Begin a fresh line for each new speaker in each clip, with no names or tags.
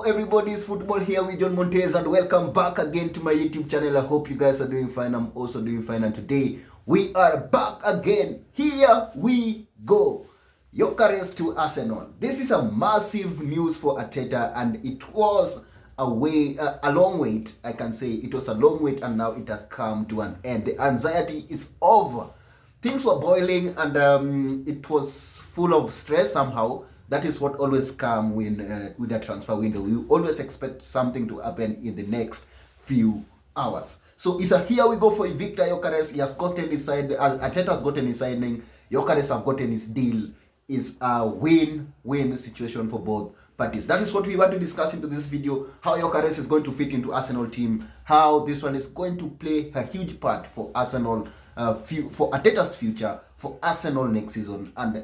everybody, it's Football here with John Montez, and welcome back again to my YouTube channel. I hope you guys are doing fine. I'm also doing fine, and today we are back again. Here we go. Gyokeres to Arsenal. This is a massive news for Arteta, and it was a long wait. I can say it was a long wait, and now it has come to an end. The anxiety is over. Things were boiling, and it was full of stress somehow. That is what always comes with the transfer window. You always expect something to happen in the next few hours. So it's a here we go for Victor Gyokeres. He has gotten his side. Arteta has gotten his signing. Gyokeres have gotten his deal. Is a win-win situation for both parties. That is what we want to discuss into this video. How Gyokeres is going to fit into Arsenal team. How this one is going to play a huge part for Arsenal, for Arteta's future, for Arsenal next season, and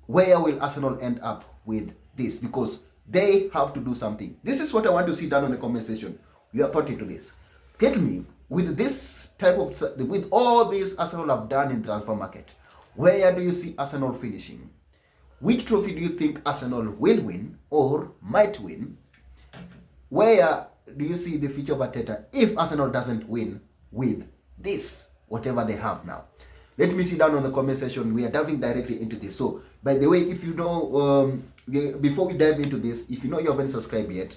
where will Arsenal end up with this? Because they have to do something. This is what I want to see down in the comment section. You have thought into this. Tell me, with this type of, with all this Arsenal have done in transfer market, where do you see Arsenal finishing? Which trophy do you think Arsenal will win or might win? Where do you see the future of Arteta if Arsenal doesn't win with this, whatever they have now? Let me see down on the comment section. We are diving directly into this. So, by the way, if you know, before we dive into this, if you know you haven't subscribed yet,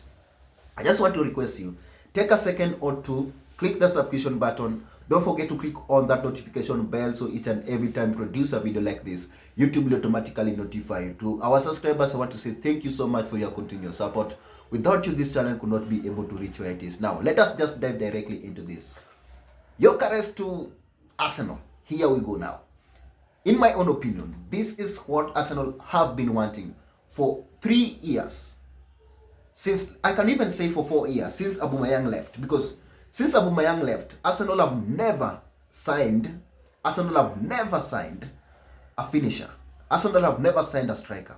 I just want to request you, take a second or two, click the subscription button. Don't forget to click on that notification bell so each and every time I produce a video like this, YouTube will automatically notify you. To our subscribers, I want to say thank you so much for your continued support. Without you, this channel could not be able to reach where it is. Now, let us just dive directly into this. Gyokeres to Arsenal. Here we go now. In my own opinion, this is what Arsenal have been wanting for 3 years. Since, I can even say for 4 years, since Aubameyang left. Because since Aubameyang left, Arsenal have never signed a finisher. Arsenal have never signed a striker.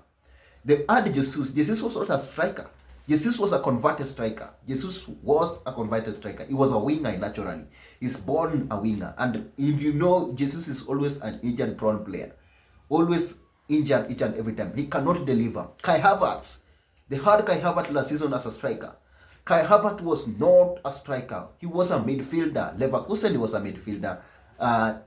They had Jesus. Jesus was not a striker. Jesus was a converted striker. Jesus was a converted striker. He was a winger naturally. He's born a winger. And if you know, Jesus is always an injury-prone player. Always injured each and every time. He cannot deliver. Kai Havertz. They had Kai Havertz last season as a striker. Kai Havertz was not a striker. He was a midfielder. Leverkusen was a midfielder.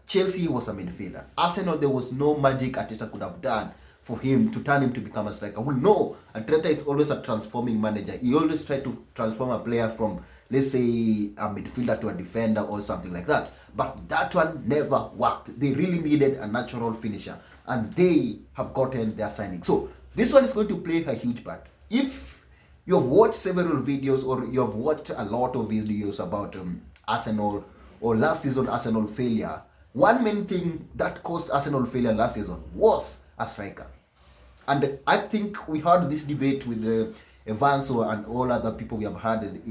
Chelsea was a midfielder. Arsenal, there was no magic Arteta could have done for him to turn him to become a striker. We know Arteta is always a transforming manager. He always tries to transform a player from, let's say, a midfielder to a defender or something like that. But that one never worked. They really needed a natural finisher, and they have gotten their signing. So this one is going to play a huge part. If you have watched several videos or you have watched a lot of videos about Arsenal or last season Arsenal failure, one main thing that caused Arsenal failure last season was a striker. And I think we had this debate with Evanso and all other people we have had,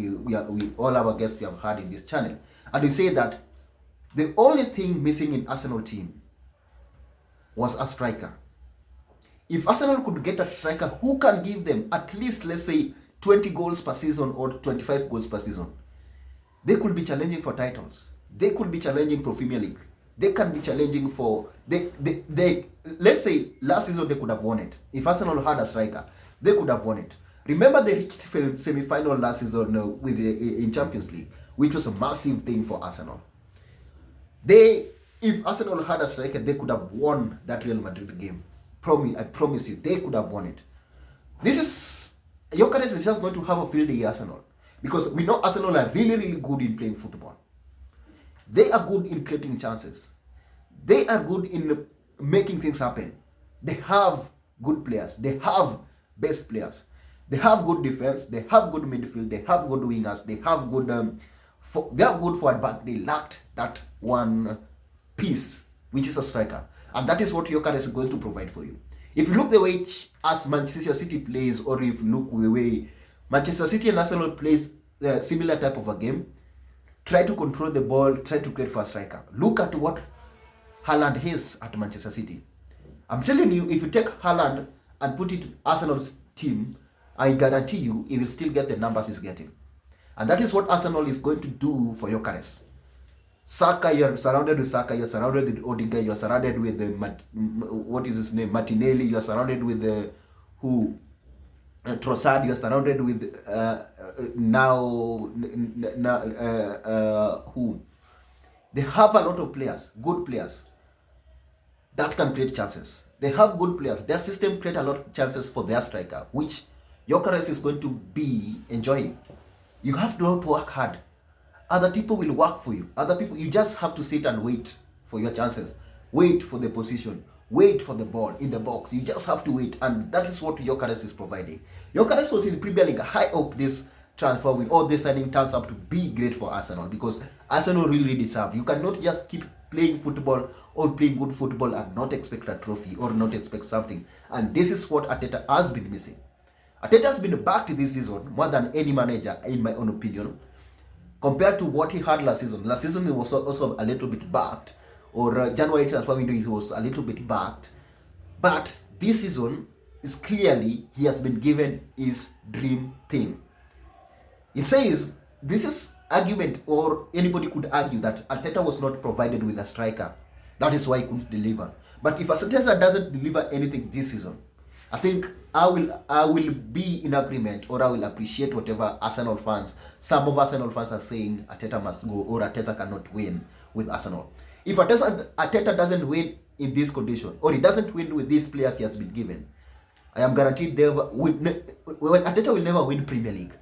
all our guests we have had in this channel. And we say that the only thing missing in Arsenal team was a striker. If Arsenal could get a striker who can give them at least, let's say, 20 goals per season or 25 goals per season, they could be challenging for titles. They could be challenging for Premier League. They can be challenging for, let's say last season they could have won it. If Arsenal had a striker, they could have won it. Remember they reached semi-final last season in Champions League, which was a massive thing for Arsenal. If Arsenal had a striker, they could have won that Real Madrid game. I promise you, they could have won it. Gyokeres is just going to have a field day Arsenal. Because we know Arsenal are really, really good in playing football. They are good in creating chances. They are good in making things happen. They have good players. They have best players. They have good defense. They have good midfield. They have good wingers. They have good. They are good forward, but they lacked that one piece, which is a striker, and that is what Gyokeres is going to provide for you. If you look the way as Manchester City plays, or if you look the way Manchester City and Arsenal plays similar type of a game, try to control the ball, try to create for a striker. Look at what Haaland is at Manchester City. I'm telling you, if you take Haaland and put it Arsenal's team, I guarantee you he will still get the numbers he's getting. And that is what Arsenal is going to do for Gyokeres. Saka, you're surrounded with Saka, you're surrounded with Odegaard, you're surrounded with what is his name, Martinelli, you're surrounded with Trossard, you're surrounded with who? They have a lot of players, good players that can create chances. They have good players. Their system create a lot of chances for their striker, which Gyokeres is going to be enjoying. You have to work hard. Other people will work for you. Other people, you just have to sit and wait for your chances. Wait for the position. Wait for the ball in the box. You just have to wait, and that is what Gyokeres is providing. Gyokeres was in Premier League. I hope this transfer with all this signing turns up to be great for Arsenal, because Arsenal really deserve. You cannot just keep playing football or playing good football and not expect a trophy or not expect something. And this is what Arteta has been missing. Arteta has been backed this season more than any manager, in my own opinion, compared to what he had last season. Last season he was also a little bit backed, or January transfer window he was a little bit backed. But this season is clearly he has been given his dream team. It says this is argument, or anybody could argue that Arteta was not provided with a striker. That is why he couldn't deliver. But if Arteta doesn't deliver anything this season, I think I will be in agreement, or I will appreciate whatever Arsenal fans, some of Arsenal fans are saying Arteta must go, or Arteta cannot win with Arsenal. If Arteta doesn't win in this condition, or he doesn't win with these players he has been given, I am guaranteed Arteta will never win Premier League.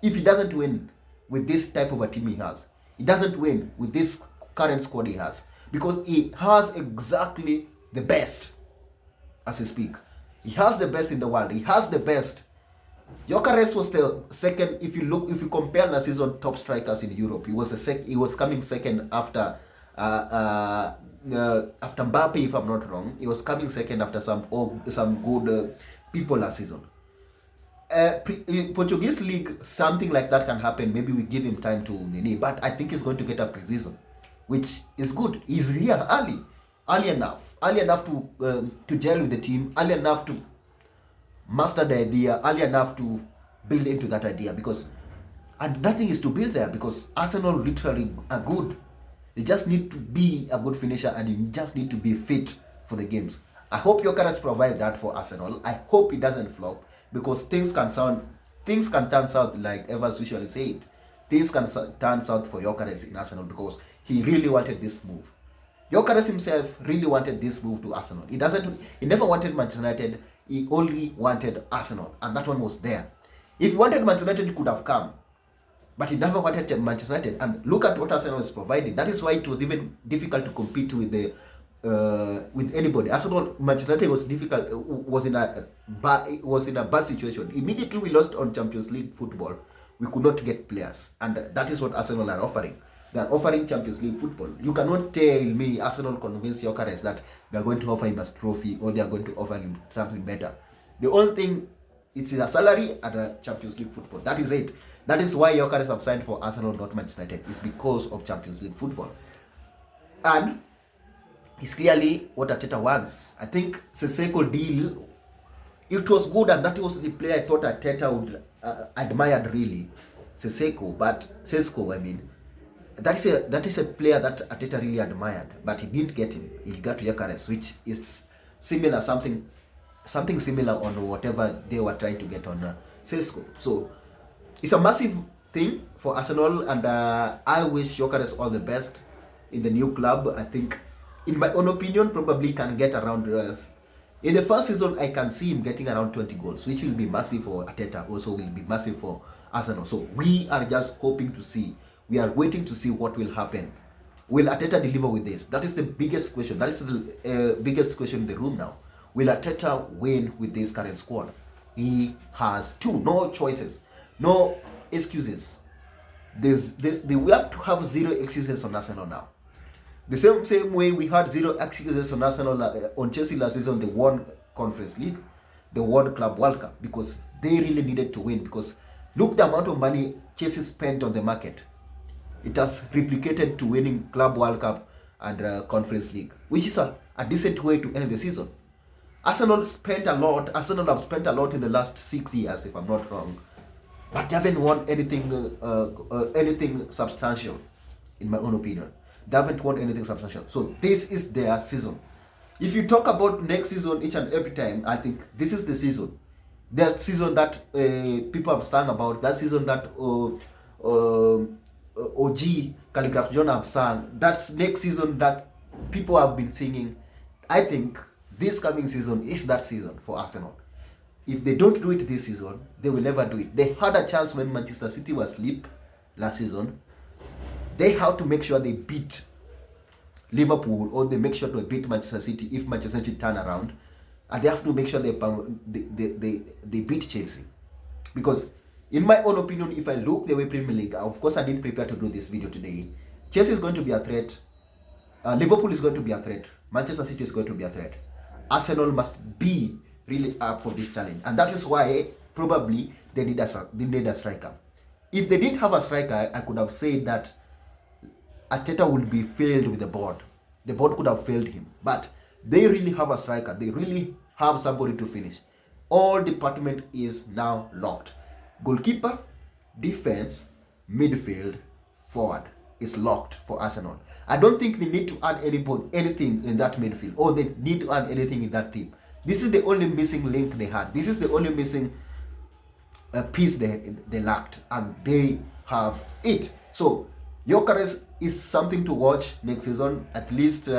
If he doesn't win with this type of a team he has, he doesn't win with this current squad he has, because he has exactly the best as he speak. He has the best in the world. He has the best. Gyokeres was the second. If you compare the season top strikers in Europe, he was coming second after Mbappe, if I'm not wrong. He was coming second after some good people last season. Portuguese league, something like that can happen. Maybe we give him time to nini, but I think he's going to get a pre-season, which is good. He's here early enough to gel with the team, early enough to master the idea, early enough to build into that idea, and nothing is to build there, because Arsenal literally are good. You just need to be a good finisher, and you just need to be fit for the games. I hope Gyokeres provide that for Arsenal. I hope it doesn't flop, because things can turn south, like Evans usually said. Things can turn south for Gyokeres in Arsenal, because he really wanted this move. Gyokeres himself really wanted this move to Arsenal. He never wanted Manchester United. He only wanted Arsenal, and that one was there. If he wanted Manchester United, he could have come, but he never wanted Manchester United. And look at what Arsenal is providing. That is why it was even difficult to compete with anybody. Manchester United was difficult. Was in a bad situation. Immediately we lost on Champions League football. We could not get players, and that is what Arsenal are offering. They are offering Champions League football. You cannot tell me Arsenal convinced Gyokeres that they are going to offer him a trophy, or they are going to offer him something better. The only thing, it's a salary and a Champions League football. That is it. That is why Gyokeres have signed for Arsenal, not Manchester United. It's because of Champions League football. And it's clearly what Arteta wants. I think Sissoko deal, it was good, and that was the player I thought Arteta would admired really. Sissoko, I mean. That is a player that Arteta really admired, but he didn't get him. He got Gyokeres, which is similar, something similar on whatever they were trying to get on Sissoko. So it's a massive thing for Arsenal, and I wish Gyokeres all the best in the new club. I think, in my own opinion, probably can get around. In the first season, I can see him getting around 20 goals, which will be massive for Arteta. Also, will be massive for Arsenal. So we are just hoping to see. We are waiting to see what will happen. Will Arteta deliver with this? That is the biggest question. That is the biggest question in the room now. Will Arteta win with this current squad? He has no choices, no excuses. We have to have zero excuses on Arsenal now. The same way we had zero excuses on Arsenal on Chelsea last season. They won Conference League, they won Club World Cup, because they really needed to win. Because look the amount of money Chelsea spent on the market. It has replicated to winning Club World Cup and Conference League, which is a decent way to end the season. Arsenal have spent a lot in the last 6 years, if I'm not wrong, but they haven't won anything substantial, in my own opinion. They haven't won anything substantial. So this is their season. If you talk about next season each and every time, I think this is the season. That season that people have sung about, that season that OG Calligraph John have sung, that's next season that people have been singing. I think this coming season is that season for Arsenal. If they don't do it this season, they will never do it. They had a chance when Manchester City was asleep last season. They have to make sure they beat Liverpool, or they make sure to beat Manchester City if Manchester City turn around, and they have to make sure they beat Chelsea. Because in my own opinion, if I look the way Premier League, of course I didn't prepare to do this video today, Chelsea is going to be a threat, Liverpool is going to be a threat, Manchester City is going to be a threat. Arsenal must be really up for this challenge, and that is why probably they need a striker. If they didn't have a striker, I could have said that Arteta would be failed with the board. The board could have failed him, but they really have a striker. They really have somebody to finish. All department is now locked. Goalkeeper, defense, midfield, forward is locked for Arsenal. I don't think they need to add anything in that midfield, or they need to add anything in that team. This is the only missing link they had. This is the only missing piece they lacked, and they have it. So Gyokeres is something to watch next season. At least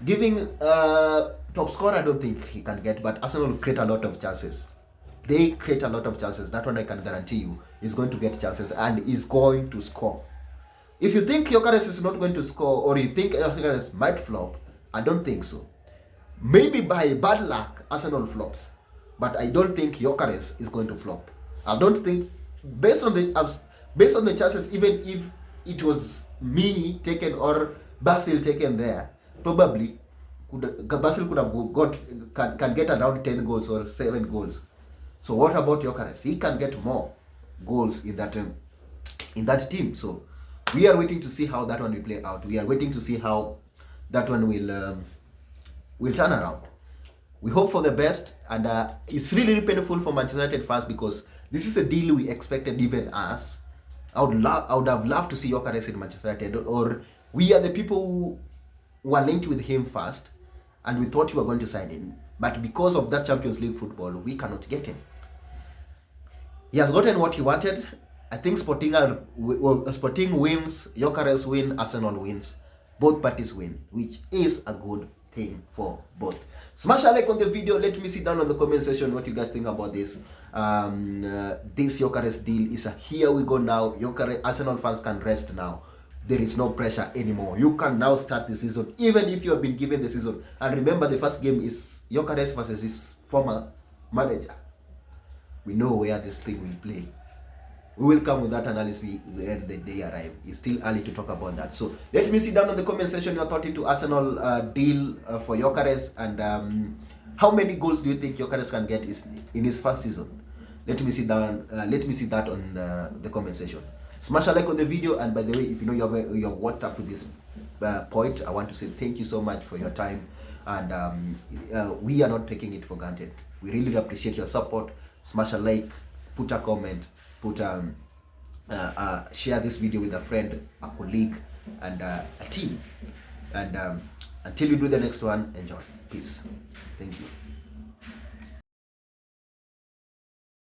giving top scorer, I don't think he can get, but Arsenal will create a lot of chances. They create a lot of chances. That one I can guarantee you is going to get chances and is going to score. If you think Gyokeres is not going to score, or you think Gyokeres might flop, I don't think so. Maybe by bad luck, Arsenal flops, but I don't think Gyokeres is going to flop. I don't think, based on the chances, even if it was me taken or Basil taken there, probably Basil could have can get around 10 goals or 7 goals. So what about Gyokeres? He can get more goals in that team. So we are waiting to see how that one will play out. We are waiting to see how that one will turn around. We hope for the best, and it's really painful for Manchester United fans, because this is a deal we expected, even us. I would have loved to see Gyokeres in Manchester United, or we are the people who were linked with him first, and we thought we were going to sign him. But because of that Champions League football, we cannot get him. He has gotten what he wanted. I think Sporting wins, Gyokeres win, Arsenal wins. Both parties win, which is a good thing for both. Smash a like on the video. Let me see down on the comment section what you guys think about this. This Gyokeres deal is a here we go now. Gyokeres, Arsenal fans can rest now. There is no pressure anymore. You can now start the season, even if you have been given the season. And remember, the first game is Gyokeres versus his former manager. We know where this thing will play. We will come with that analysis when the day arrives. It's still early to talk about that. So let me see down in the comment section your thought into Arsenal deal for Gyokeres, and how many goals do you think Gyokeres can get in his first season? Let me see down. Let me see that on the comment section. Smash a like on the video, and by the way, if you know you have watched up to this point, I want to say thank you so much for your time, and we are not taking it for granted. We really appreciate your support. Smash a like, put a comment, share this video with a friend, a colleague, and a team. And until you do the next one, enjoy. Peace. Thank you.